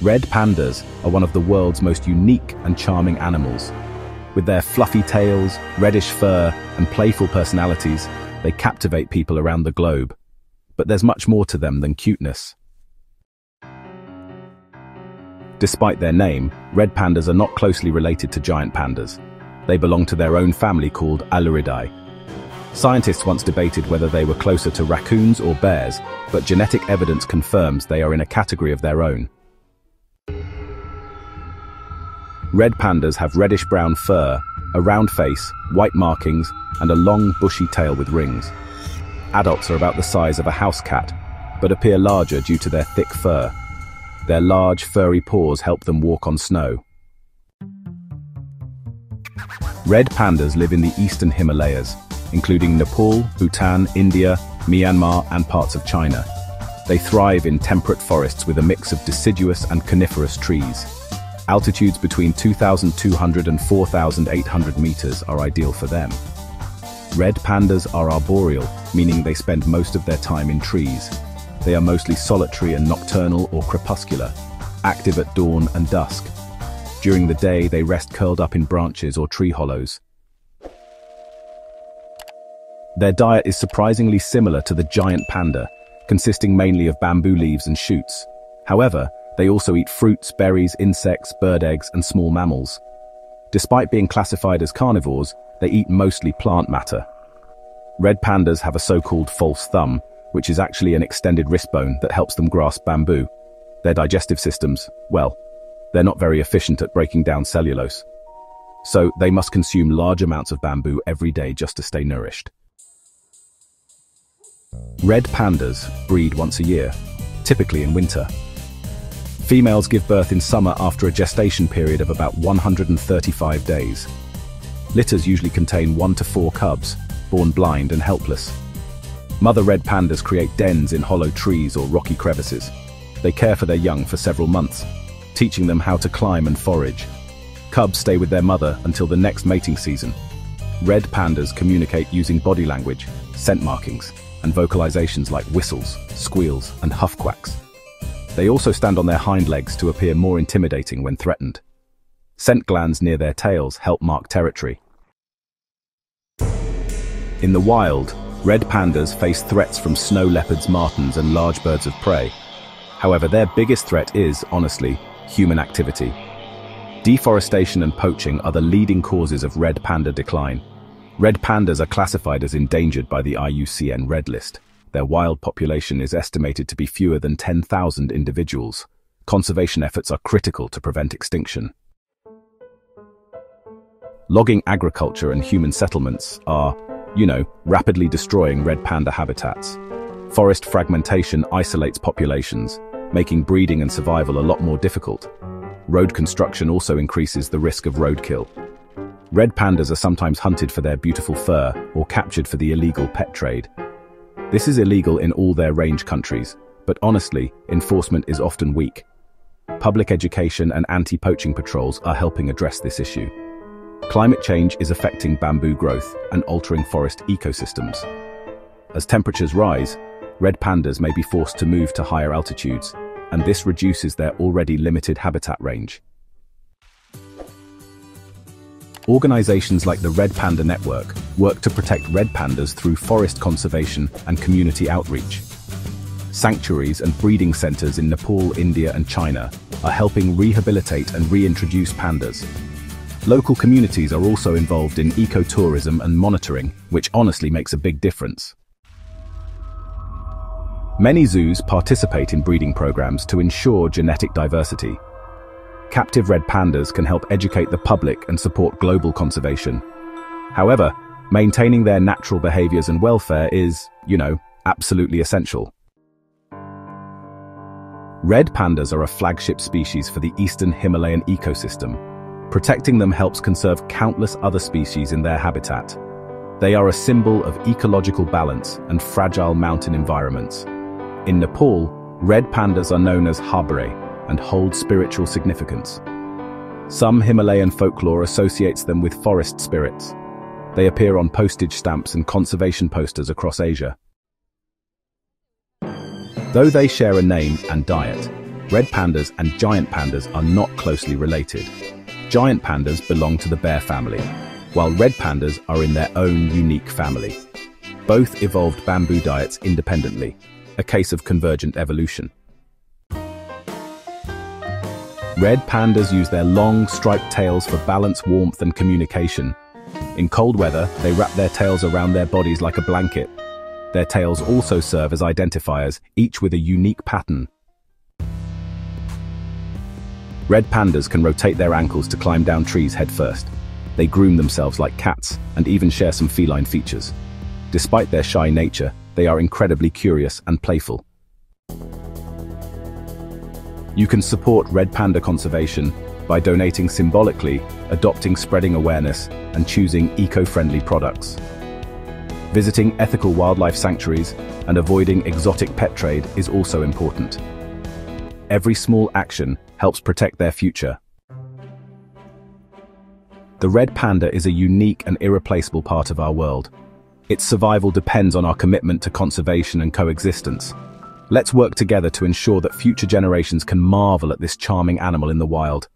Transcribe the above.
Red pandas are one of the world's most unique and charming animals. With their fluffy tails, reddish fur, and playful personalities, they captivate people around the globe. But there's much more to them than cuteness. Despite their name, red pandas are not closely related to giant pandas. They belong to their own family called Aluridae. Scientists once debated whether they were closer to raccoons or bears, but genetic evidence confirms they are in a category of their own. Red pandas have reddish-brown fur, a round face, white markings, and a long, bushy tail with rings. Adults are about the size of a house cat, but appear larger due to their thick fur. Their large, furry paws help them walk on snow. Red pandas live in the Eastern Himalayas, including Nepal, Bhutan, India, Myanmar, and parts of China. They thrive in temperate forests with a mix of deciduous and coniferous trees. Altitudes between 2,200 and 4,800 meters are ideal for them. Red pandas are arboreal, meaning they spend most of their time in trees. They are mostly solitary and nocturnal or crepuscular, active at dawn and dusk. During the day, they rest curled up in branches or tree hollows. Their diet is surprisingly similar to the giant panda, consisting mainly of bamboo leaves and shoots. However, they also eat fruits, berries, insects, bird eggs, and small mammals. Despite being classified as carnivores, they eat mostly plant matter. Red pandas have a so-called false thumb, which is actually an extended wrist bone that helps them grasp bamboo. Their digestive systems, well, they're not very efficient at breaking down cellulose. So they must consume large amounts of bamboo every day just to stay nourished. Red pandas breed once a year, typically in winter. Females give birth in summer after a gestation period of about 135 days. Litters usually contain 1 to 4 cubs, born blind and helpless. Mother red pandas create dens in hollow trees or rocky crevices. They care for their young for several months, teaching them how to climb and forage. Cubs stay with their mother until the next mating season. Red pandas communicate using body language, scent markings, and vocalizations like whistles, squeals, and huff quacks. They also stand on their hind legs to appear more intimidating when threatened. Scent glands near their tails help mark territory. In the wild, red pandas face threats from snow leopards, martens, and large birds of prey. However, their biggest threat is, honestly, human activity. Deforestation and poaching are the leading causes of red panda decline. Red pandas are classified as endangered by the IUCN Red List. Their wild population is estimated to be fewer than 10,000 individuals. Conservation efforts are critical to prevent extinction. Logging, agriculture, and human settlements are, rapidly destroying red panda habitats. Forest fragmentation isolates populations, making breeding and survival a lot more difficult. Road construction also increases the risk of roadkill. Red pandas are sometimes hunted for their beautiful fur or captured for the illegal pet trade. This is illegal in all their range countries, but honestly, enforcement is often weak. Public education and anti-poaching patrols are helping address this issue. Climate change is affecting bamboo growth and altering forest ecosystems. As temperatures rise, red pandas may be forced to move to higher altitudes, and this reduces their already limited habitat range. Organizations like the Red Panda Network work to protect red pandas through forest conservation and community outreach. Sanctuaries and breeding centers in Nepal, India, and China are helping rehabilitate and reintroduce pandas. Local communities are also involved in ecotourism and monitoring, which honestly makes a big difference. Many zoos participate in breeding programs to ensure genetic diversity. Captive red pandas can help educate the public and support global conservation. However, maintaining their natural behaviors and welfare is, absolutely essential. Red pandas are a flagship species for the Eastern Himalayan ecosystem. Protecting them helps conserve countless other species in their habitat. They are a symbol of ecological balance and fragile mountain environments. In Nepal, red pandas are known as habre and hold spiritual significance. Some Himalayan folklore associates them with forest spirits. They appear on postage stamps and conservation posters across Asia. Though they share a name and diet, Red pandas and giant pandas are not closely related. Giant pandas belong to the bear family, while red pandas are in their own unique family. Both evolved bamboo diets independently, a case of convergent evolution. Red pandas use their long, striped tails for balance, warmth, and communication. In cold weather, they wrap their tails around their bodies like a blanket. Their tails also serve as identifiers, each with a unique pattern. Red pandas can rotate their ankles to climb down trees headfirst. They groom themselves like cats and even share some feline features. Despite their shy nature, they are incredibly curious and playful. You can support red panda conservation by donating symbolically, adopting spreading awareness, and choosing eco-friendly products. Visiting ethical wildlife sanctuaries and avoiding exotic pet trade is also important. Every small action helps protect their future. The red panda is a unique and irreplaceable part of our world. Its survival depends on our commitment to conservation and coexistence. Let's work together to ensure that future generations can marvel at this charming animal in the wild.